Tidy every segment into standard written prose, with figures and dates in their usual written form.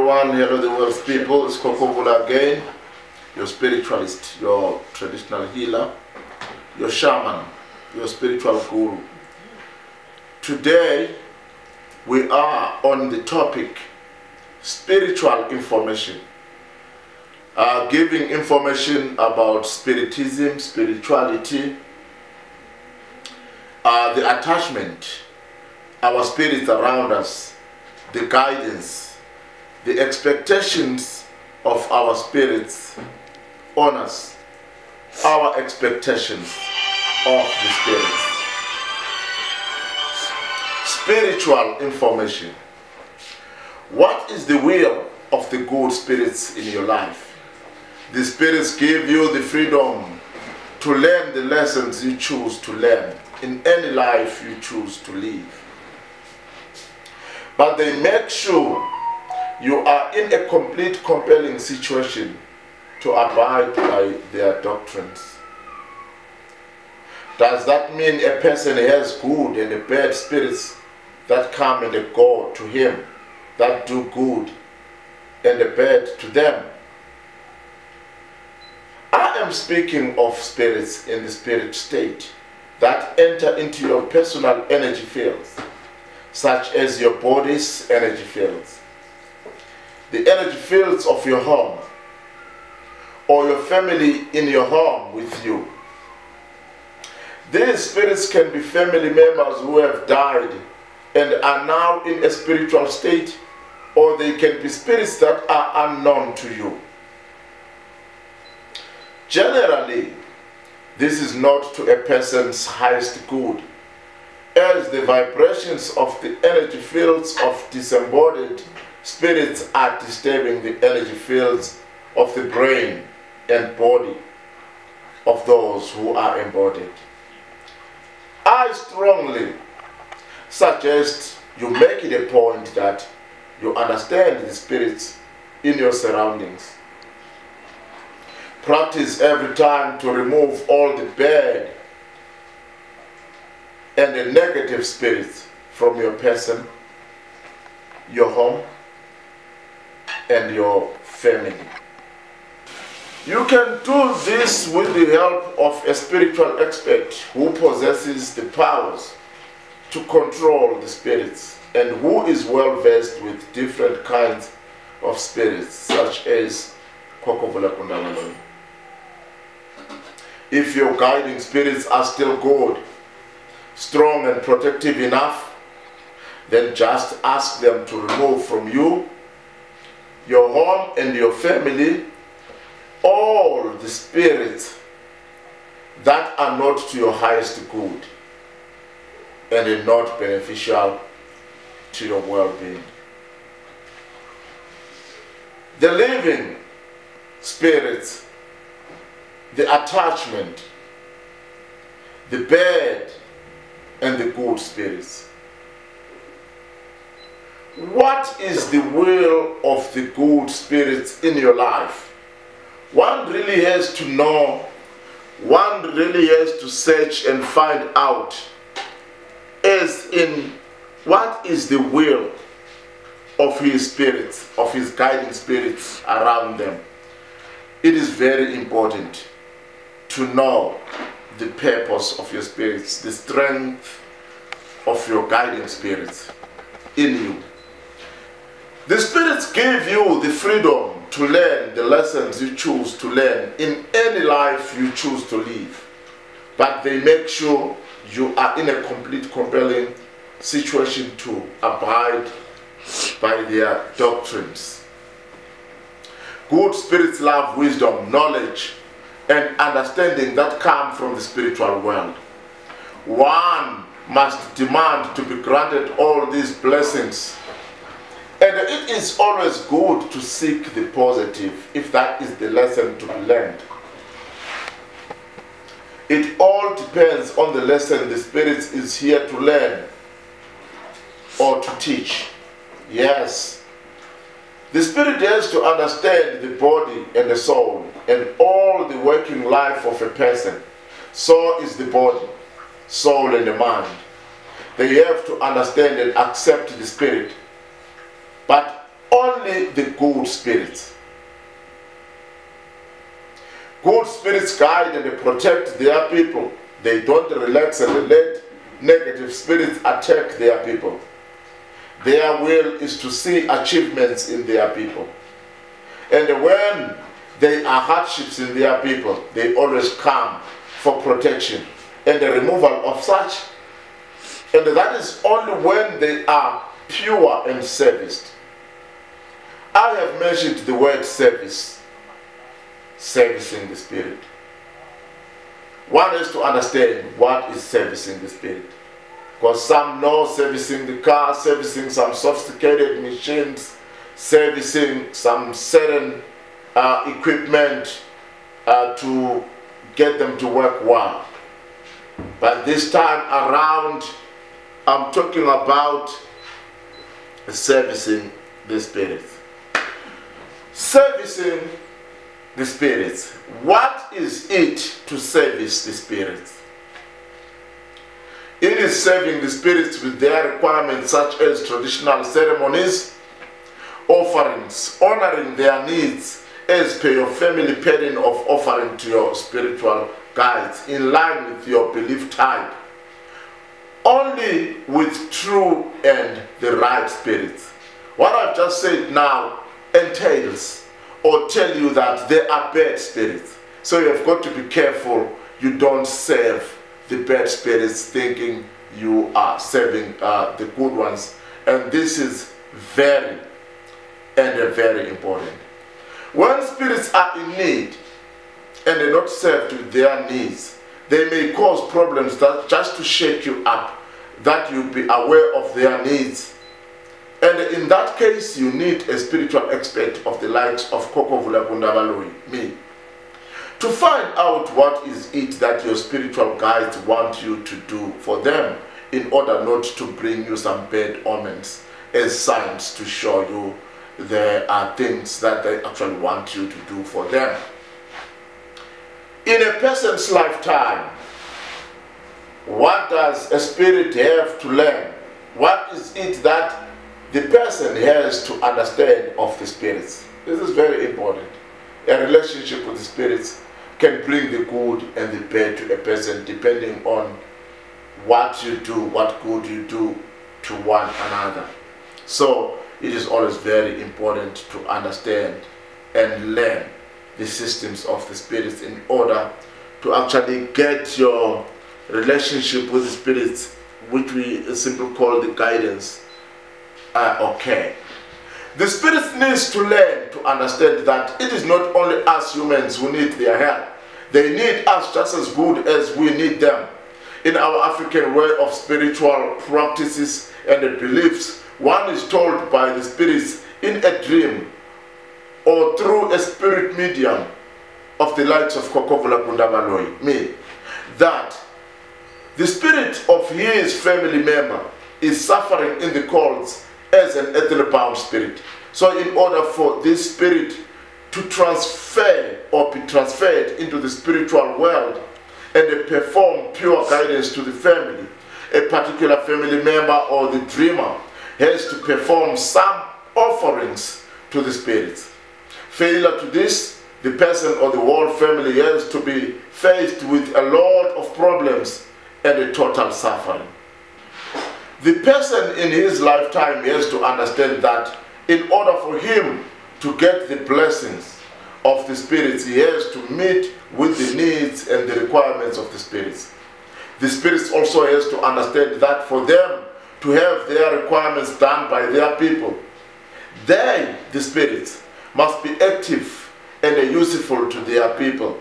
everyone, hello the world's people. It's Khokhovula again, your spiritualist, your traditional healer, your shaman, your spiritual guru. Today we are on the topic spiritual information, giving information about spiritism, spirituality, the attachment, our spirits around us, the guidance, the expectations of our spirits on us, our expectations of the spirits. Spiritual information. What is the will of the good spirits in your life? The spirits give you the freedom to learn the lessons you choose to learn in any life you choose to live. But they make sure you are in a complete, compelling situation to abide by their doctrines. Does that mean a person has good and bad spirits that come and go to him, that do good and bad to them? I am speaking of spirits in the spirit state that enter into your personal energy fields, such as your body's energy fields, the energy fields of your home, or your family in your home with you. These spirits can be family members who have died and are now in a spiritual state, or they can be spirits that are unknown to you. Generally, this is not to a person's highest good, as the vibrations of the energy fields of disembodied spirits are disturbing the energy fields of the brain and body of those who are embodied. I strongly suggest you make it a point that you understand the spirits in your surroundings. Practice every time to remove all the bad and the negative spirits from your person, your home, and your family. You can do this with the help of a spiritual expert who possesses the powers to control the spirits and who is well versed with different kinds of spirits, such as Khokhovula Gundabaloyi. If your guiding spirits are still good, strong and protective enough, then just ask them to remove from you, your home and your family, all the spirits that are not to your highest good and are not beneficial to your well-being. The living spirits, the attachment, the bad and the good spirits. What is the will of the good spirits in your life? One really has to know, one really has to search and find out, as in what is the will of his spirits, of his guiding spirits around them. It is very important to know the purpose of your spirits, the strength of your guiding spirits in you. The spirits give you the freedom to learn the lessons you choose to learn in any life you choose to live, but they make sure you are in a complete, compelling situation to abide by their doctrines. Good spirits love wisdom, knowledge, and understanding that come from the spiritual world. One must demand to be granted all these blessings, and it is always good to seek the positive if that is the lesson to be learned. It all depends on the lesson the Spirit is here to learn or to teach. Yes, the Spirit has to understand the body and the soul and all the working life of a person. So is the body, soul and the mind. They have to understand and accept the Spirit. But only the good spirits. Good spirits guide and protect their people. They don't relax and let negative spirits attack their people. Their will is to see achievements in their people. And when there are hardships in their people, they always come for protection and the removal of such. And that is only when they are pure and serviced. I have mentioned the word service, servicing the spirit. One has to understand what is servicing the spirit. Because some know servicing the car, servicing some sophisticated machines, servicing some certain equipment to get them to work well. But this time around, I'm talking about servicing the spirit. Servicing the spirits. What is it to service the spirits? It is serving the spirits with their requirements, such as traditional ceremonies, offerings, honoring their needs as per your family pattern of offering to your spiritual guides, in line with your belief type. Only with true and the right spirits. What I've just said now entails or tell you that there are bad spirits. So you have got to be careful you don't serve the bad spirits thinking you are serving the good ones. And this is very important. When spirits are in need and they're not served with their needs, they may cause problems that just to shake you up, that you be aware of their needs. And in that case, you need a spiritual expert of the likes of Khokhovula, Gundabaloyi, me, to find out what is it that your spiritual guides want you to do for them, in order not to bring you some bad omens as signs to show you there are things that they actually want you to do for them. In a person's lifetime, what does a spirit have to learn? What is it that the person has to understand of the spirits? This is very important. A relationship with the spirits can bring the good and the bad to a person depending on what you do, what good you do to one another. So it is always very important to understand and learn the systems of the spirits in order to actually get your relationship with the spirits, which we simply call the guidance, okay. The spirits needs to learn to understand that it is not only us humans who need their help. They need us just as good as we need them. In our African way of spiritual practices and beliefs, one is told by the spirits in a dream or through a spirit medium of the likes of Khokhovula, Gundabaloyi, me, that the spirit of his family member is suffering in the cults as an earthly-bound spirit. So in order for this spirit to transfer or be transferred into the spiritual world and perform pure guidance to the family, a particular family member or the dreamer has to perform some offerings to the spirits. Failure to this, the person or the whole family has to be faced with a lot of problems and a total suffering. The person in his lifetime has to understand that in order for him to get the blessings of the spirits, he has to meet with the needs and the requirements of the spirits. The spirits also has to understand that for them to have their requirements done by their people, they, the spirits, must be active and useful to their people.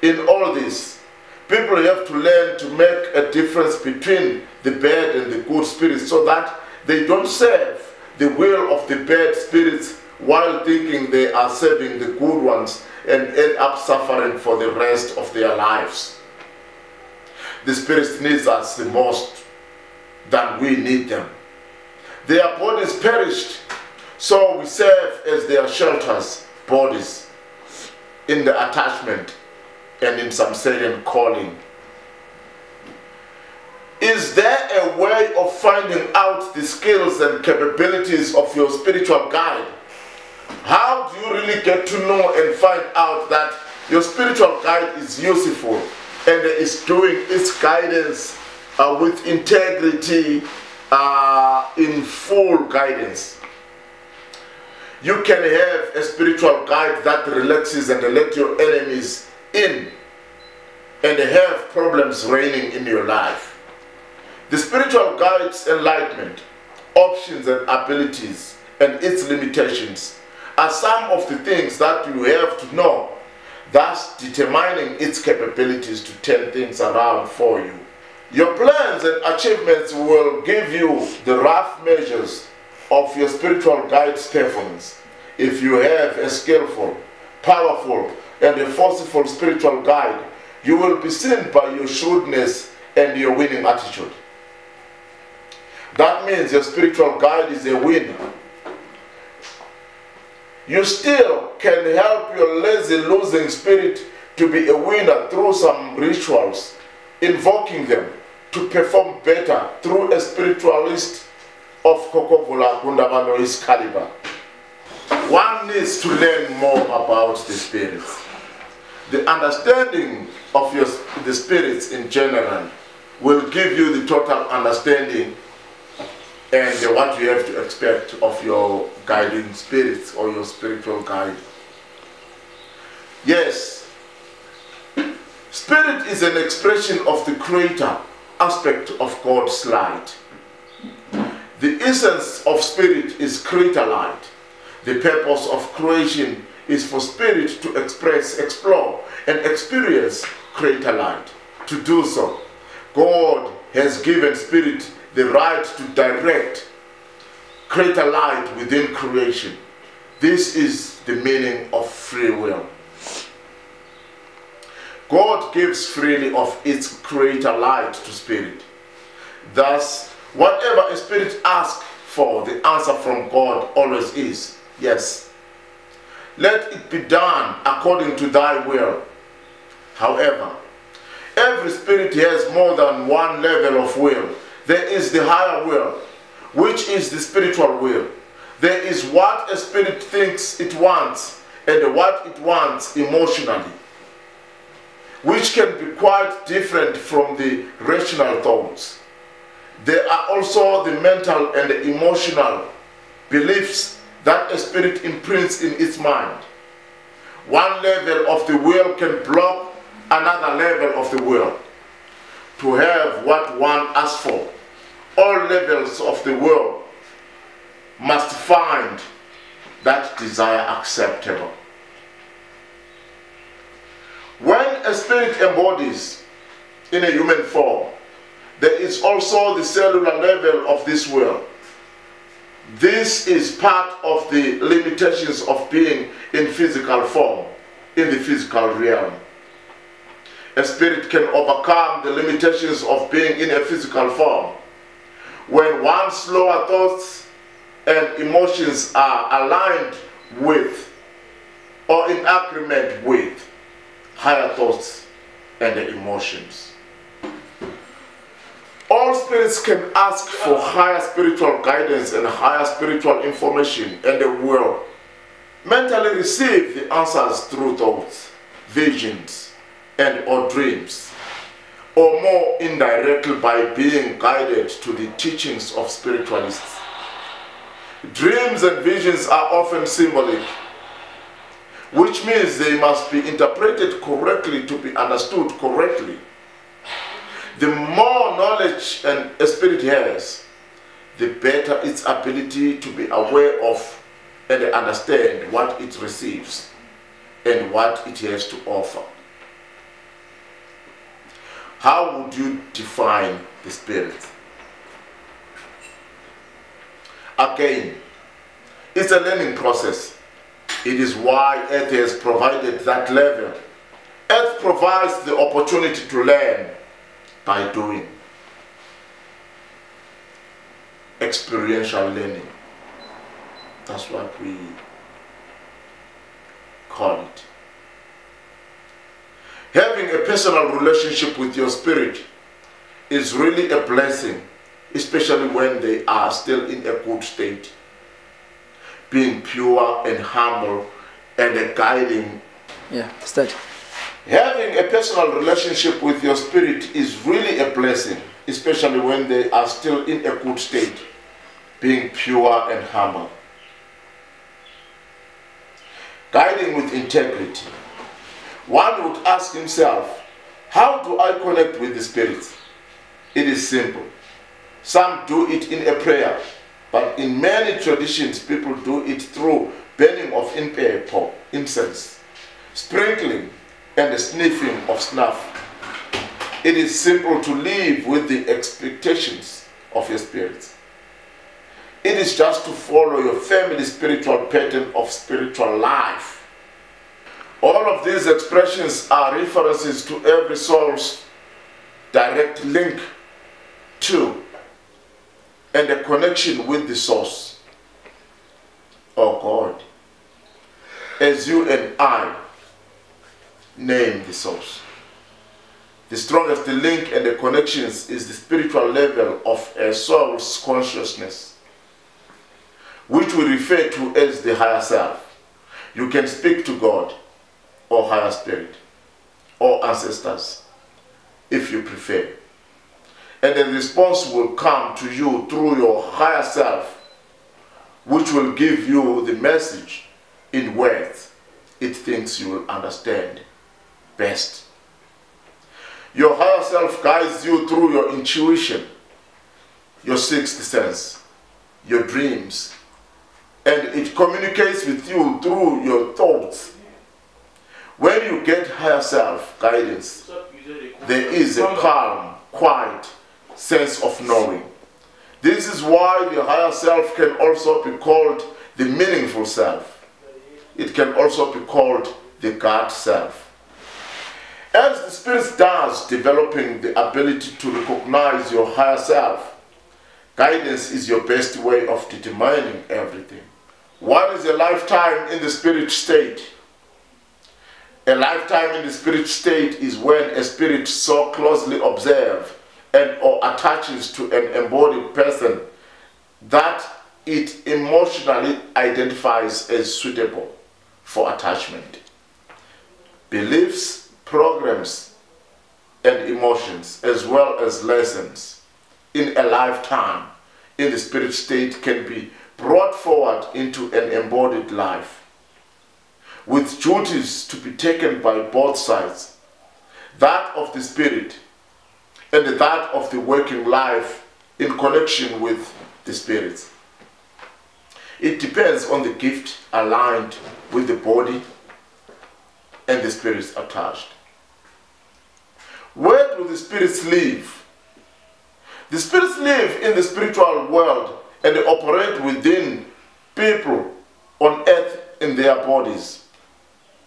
In all this, people have to learn to make a difference between the bad and the good spirits, so that they don't serve the will of the bad spirits while thinking they are serving the good ones and end up suffering for the rest of their lives. The spirits need us the most than we need them. Their bodies perished, so we serve as their shelters, bodies, in the attachment and in some certain calling. Is Is there a way of finding out the skills and capabilities of your spiritual guide? How do you really get to know and find out that your spiritual guide is useful and is doing its guidance with integrity, in full guidance? You can have a spiritual guide that relaxes and let your enemies in and have problems reigning in your life. The spiritual guide's enlightenment, options and abilities, and its limitations are some of the things that you have to know, thus determining its capabilities to turn things around for you. Your plans and achievements will give you the rough measures of your spiritual guide's performance. If you have a skillful, powerful, and a forceful spiritual guide, you will be seen by your shrewdness and your winning attitude. That means your spiritual guide is a winner. You still can help your lazy, losing spirit to be a winner through some rituals, invoking them to perform better through a spiritualist of Khokhovula, Gundabaloyi's caliber. One needs to learn more about the spirits. The understanding of the spirits in general will give you the total understanding and what you have to expect of your guiding spirits or your spiritual guide. Yes, spirit is an expression of the creator aspect of God's light. The essence of spirit is creator light. The purpose of creation is for spirit to express, explore, and experience creator light. To do so, God has given spirit the right to direct creator light within creation. This is the meaning of free will. God gives freely of its creator light to spirit. Thus, whatever a spirit asks for, the answer from God always is yes. Let it be done according to thy will. However, every spirit has more than one level of will. There is the higher will, which is the spiritual will. There is what a spirit thinks it wants and what it wants emotionally, which can be quite different from the rational thoughts. There are also the mental and the emotional beliefs that a spirit imprints in its mind. One level of the will can block another level of the will to have what one asks for. All levels of the will must find that desire acceptable. When a spirit embodies in a human form, there is also the cellular level of this will. This is part of the limitations of being in physical form, in the physical realm. A spirit can overcome the limitations of being in a physical form when one's lower thoughts and emotions are aligned with or in agreement with higher thoughts and emotions. All spirits can ask for higher spiritual guidance and higher spiritual information, and they will mentally receive the answers through thoughts, visions, and or dreams, or more indirectly by being guided to the teachings of spiritualists. Dreams and visions are often symbolic, which means they must be interpreted correctly to be understood correctly. The more knowledge a spirit has, the better its ability to be aware of and understand what it receives and what it has to offer. How would you define the spirit? Again, it's a learning process. It is why Earth has provided that level. Earth provides the opportunity to learn by doing. Experiential learning. That's what we call it. Having a personal relationship with your spirit is really a blessing, especially when they are still in a good state. Being pure and humble and a guiding. Yeah, start. Having a personal relationship with your spirit is really a blessing, especially when they are still in a good state. Being pure and humble. Guiding with integrity. One would ask himself, how do I connect with the spirit? It is simple. Some do it in a prayer, but in many traditions people do it through burning of incense, sprinkling, and the sniffing of snuff. It is simple to live with the expectations of your spirit. It is just to follow your family spiritual pattern of spiritual life. All of these expressions are references to every soul's direct link to and a connection with the source, or God, as you and I name the source. The strongest link and the connections is the spiritual level of a soul's consciousness, which we refer to as the higher self. You can speak to God, or higher spirit, or ancestors, if you prefer. And the response will come to you through your higher self, which will give you the message in words it thinks you will understand best. Your higher self guides you through your intuition, your sixth sense, your dreams, and it communicates with you through your thoughts. When you get higher self guidance, there is a calm, quiet sense of knowing. This is why the higher self can also be called the meaningful self. It can also be called the God self. As the spirit does, developing the ability to recognize your higher self, guidance is your best way of determining everything. What is a lifetime in the spirit state? A lifetime in the spirit state is when a spirit so closely observes and or attaches to an embodied person that it emotionally identifies as suitable for attachment. Beliefs, programs, and emotions, as well as lessons in a lifetime in the spirit state can be brought forward into an embodied life, with duties to be taken by both sides, that of the spirit and that of the working life in connection with the spirit. It depends on the gift aligned with the body and the spirits attached. Where do the spirits live? The spirits live in the spiritual world and they operate within people on earth in their bodies,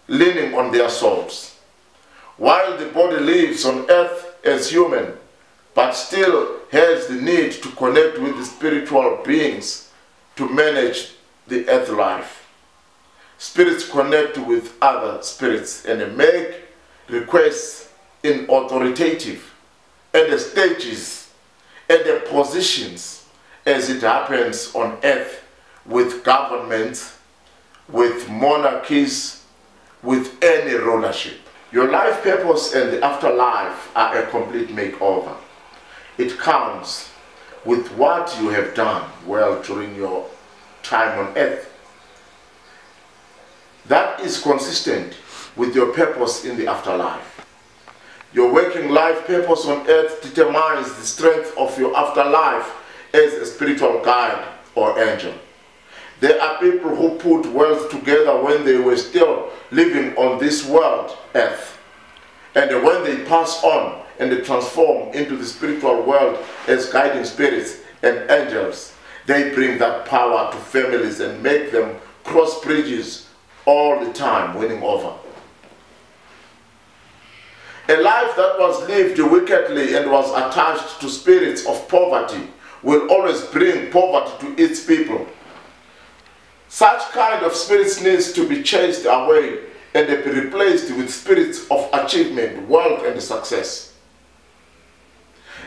leaning on their souls. While the body lives on earth as human, but still has the need to connect with the spiritual beings to manage the earth life. Spirits connect with other spirits and they make requests in authoritative and the stages and the positions as it happens on earth with governments, with monarchies, with any rulership. Your life purpose and the afterlife are a complete makeover. It comes with what you have done well during your time on earth. That is consistent with your purpose in the afterlife. Your working life purpose on earth determines the strength of your afterlife as a spiritual guide or angel. There are people who put wealth together when they were still living on this world, earth. And when they pass on and they transform into the spiritual world as guiding spirits and angels, they bring that power to families and make them cross bridges all the time, winning over. A life that was lived wickedly and was attached to spirits of poverty will always bring poverty to its people. Such kind of spirits needs to be chased away and be replaced with spirits of achievement, wealth, and success.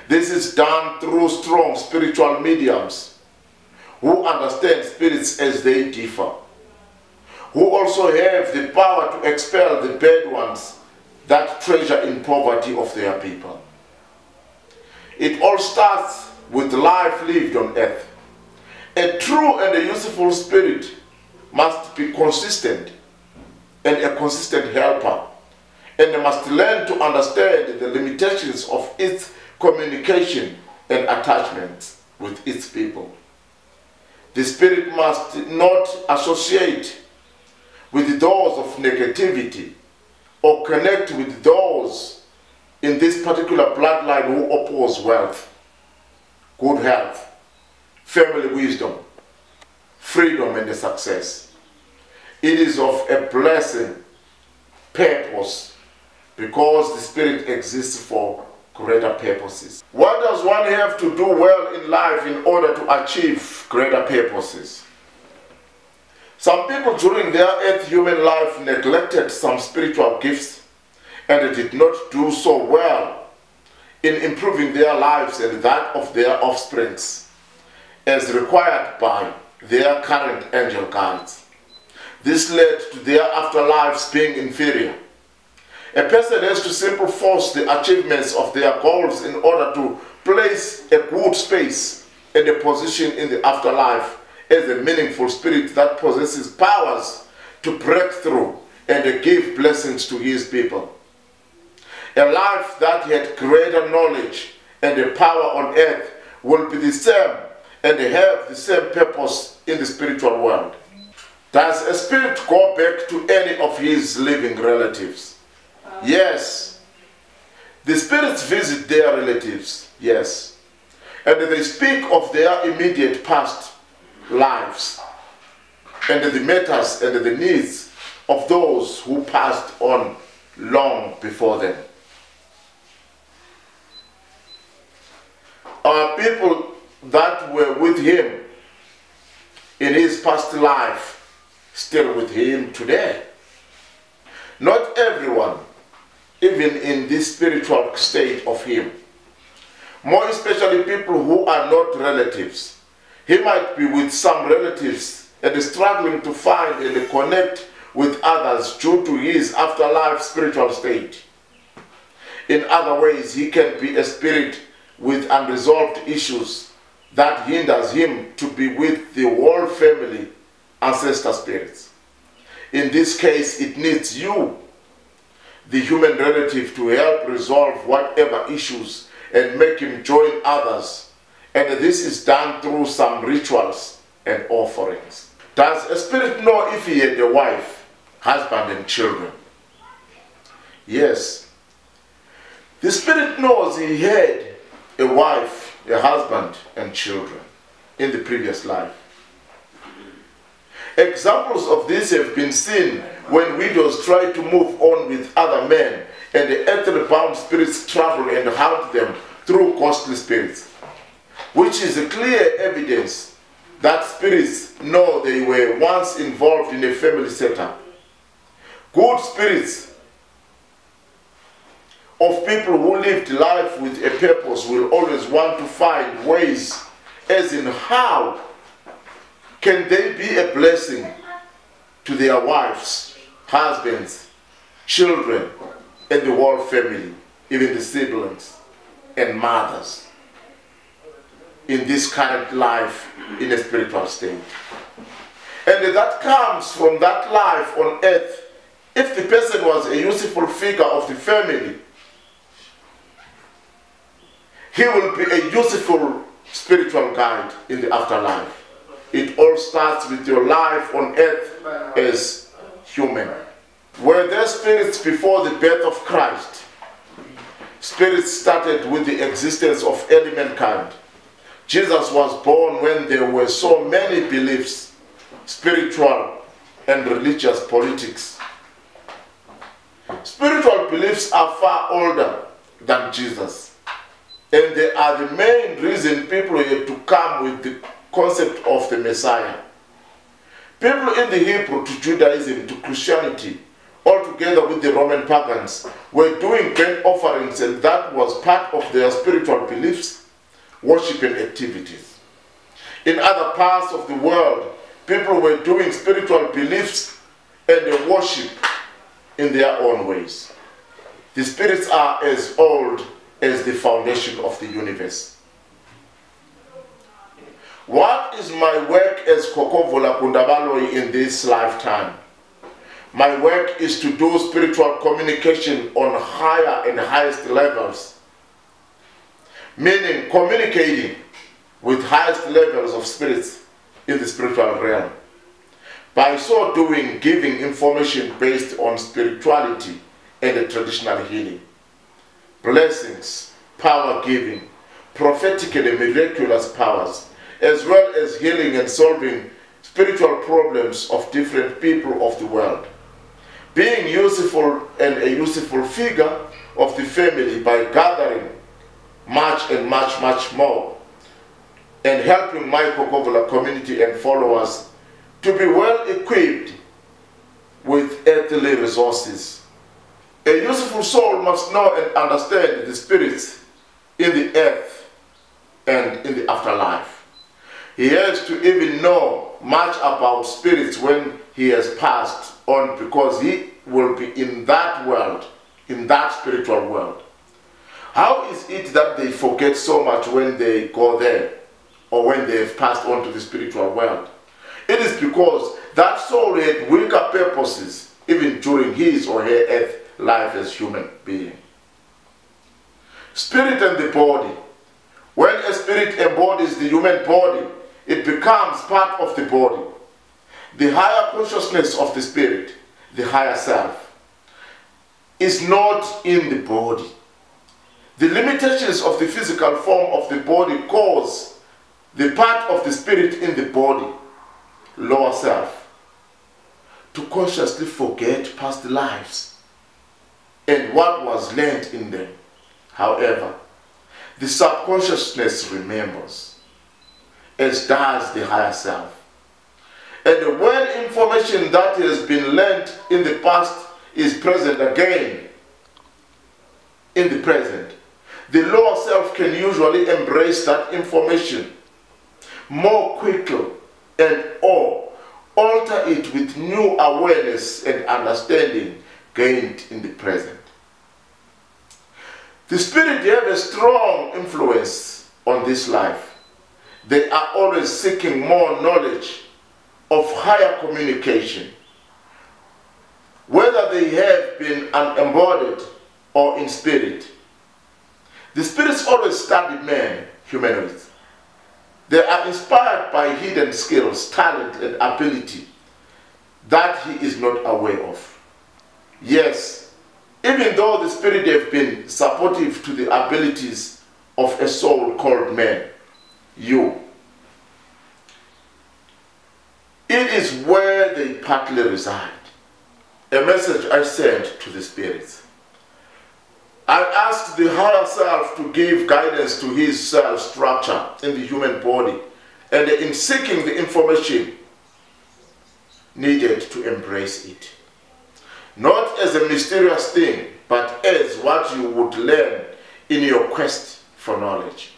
This is done through strong spiritual mediums who understand spirits as they differ, who also have the power to expel the bad ones that treasure in poverty of their people. It all starts with life lived on earth. A true and a useful spirit must be consistent and a consistent helper, and must learn to understand the limitations of its communication and attachments with its people. The spirit must not associate with those of negativity or connect with those in this particular bloodline who oppose wealth, good health, family wisdom, freedom, and success. It is of a blessing, purpose, because the spirit exists for greater purposes. What does one have to do well in life in order to achieve greater purposes? Some people during their earth human life neglected some spiritual gifts and did not do so well in improving their lives and that of their offsprings, as required by their current angel guides. This led to their afterlives being inferior. A person has to simply force the achievements of their goals in order to place a good space and a position in the afterlife as a meaningful spirit that possesses powers to break through and give blessings to his people. A life that had greater knowledge and a power on earth will be the same and have the same purpose in the spiritual world. Does a spirit go back to any of his living relatives? Yes. The spirits visit their relatives, yes. And they speak of their immediate past lives and the matters and the needs of those who passed on long before them. Are people that were with him in his past life still with him today? Not everyone, even in this spiritual state of him. More especially people who are not relatives. He might be with some relatives and is struggling to find and connect with others due to his afterlife spiritual state. In other ways, he can be a spirit with unresolved issues that hinders him to be with the whole family, ancestor spirits. In this case, it needs you, the human relative, to help resolve whatever issues and make him join others. And this is done through some rituals and offerings. Does a spirit know if he had a wife, husband, and children? Yes. The spirit knows he had a wife, a husband, and children in the previous life. Examples of this have been seen when widows try to move on with other men and the earthly-bound spirits travel and haunt them through ghostly spirits, which is a clear evidence that spirits know they were once involved in a family setup. Good spirits of people who lived life with a purpose will always want to find ways, as in how can they be a blessing to their wives, husbands, children, and the whole family, even the siblings and mothers, in this current life in a spiritual state. And that comes from that life on earth. If the person was a useful figure of the family, he will be a useful spiritual guide in the afterlife. It all starts with your life on earth as human. Were there spirits before the birth of Christ? Spirits started with the existence of early mankind. Jesus was born when there were so many beliefs, spiritual and religious politics. Spiritual beliefs are far older than Jesus, and they are the main reason people had to come with the concept of the Messiah. People in the Hebrew to Judaism to Christianity all together with the Roman pagans, were doing burnt offerings, and that was part of their spiritual beliefs, worship and activities. In other parts of the world, people were doing spiritual beliefs and the worship in their own ways. The spirits are as old as the foundation of the universe. What is my work as Khokhovula Gundabaloyi in this lifetime? My work is to do spiritual communication on higher and highest levels, meaning communicating with highest levels of spirits in the spiritual realm. By so doing, giving information based on spirituality and the traditional healing, blessings, power giving, prophetic and miraculous powers, as well as healing and solving spiritual problems of different people of the world. Being useful and a useful figure of the family by gathering much and much more, and helping my Khokhovula community and followers to be well equipped with earthly resources. A useful soul must know and understand the spirits in the earth and in the afterlife. He has to even know much about spirits when he has passed on, because he will be in that world, in that spiritual world. How is it that they forget so much when they go there, or when they have passed on to the spiritual world? It is because that soul had weaker purposes even during his or her earth life as human being. Spirit and the body. When a spirit embodies the human body, it becomes part of the body. The higher consciousness of the spirit, the higher self, is not in the body. The limitations of the physical form of the body cause the part of the spirit in the body, lower self, to consciously forget past lives and what was learned in them. However, the subconsciousness remembers, as does the higher self. And when information that has been learned in the past is present again in the present, the lower self can usually embrace that information more quickly and or alter it with new awareness and understanding gained in the present. The spirit have a strong influence on this life. They are always seeking more knowledge of higher communication, whether they have been embodied or in spirit. The spirits always study men, humanoids. They are inspired by hidden skills, talent, and ability that he is not aware of. Yes, even though the spirit have been supportive to the abilities of a soul called man, you, it is where they partly reside. A message I sent to the spirits. I asked the higher self to give guidance to his cell structure in the human body, and in seeking the information needed to embrace it. Not as a mysterious thing, but as what you would learn in your quest for knowledge.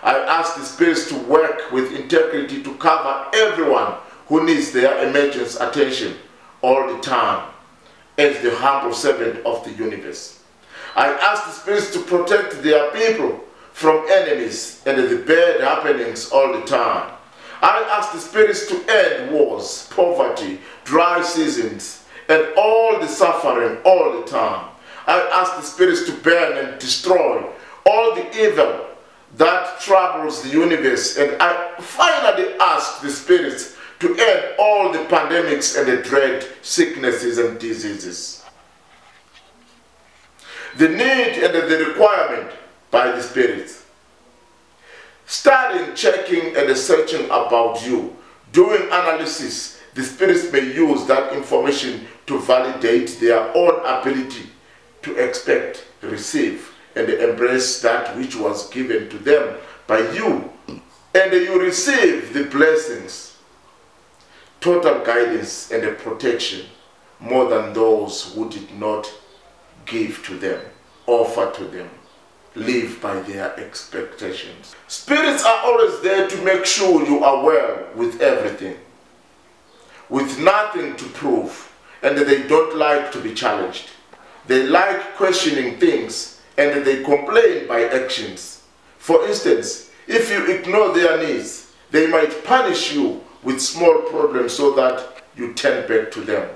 I asked the spirits to work with integrity to cover everyone who needs their emergence attention all the time, as the humble servant of the universe. I asked the spirits to protect their people from enemies and the bad happenings all the time. I asked the spirits to end wars, poverty, dry seasons, and all the suffering all the time. I asked the spirits to burn and destroy all the evil that troubles the universe, and I finally asked the spirits to end all the pandemics and the dread sicknesses and diseases. The need and the requirement by the spirits. Studying, checking, and searching about you. Doing analysis, the spirits may use that information to validate their own ability to expect, receive, and embrace that which was given to them by you. And you receive the blessings, total guidance and protection, more than those who did not give to them, offer to them, live by their expectations. Spirits are always there to make sure you are well with everything, with nothing to prove, and they don't like to be challenged. They like questioning things, and they complain by actions. For instance, if you ignore their needs, they might punish you with small problems so that you turn back to them.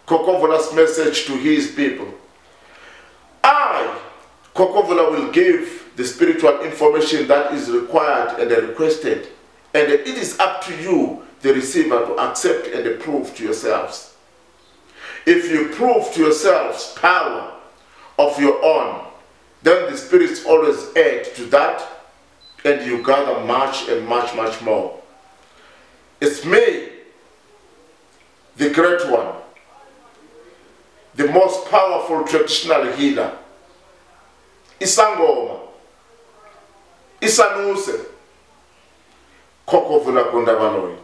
Khokhovula's message to his people: I, Khokhovula, will give the spiritual information that is required and requested, and it is up to you, the receiver, to accept and prove to yourselves. If you prove to yourselves power of your own, then the spirits always add to that, and you gather much and much more. It's me, the great one, the most powerful traditional healer, Isangoma, Isanuse, Khokhovula Gundabaloyi.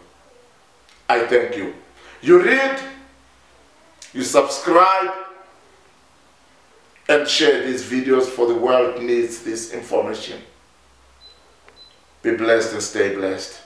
I thank you. You read, you subscribe, and share these videos, for the world needs this information. Be blessed and stay blessed.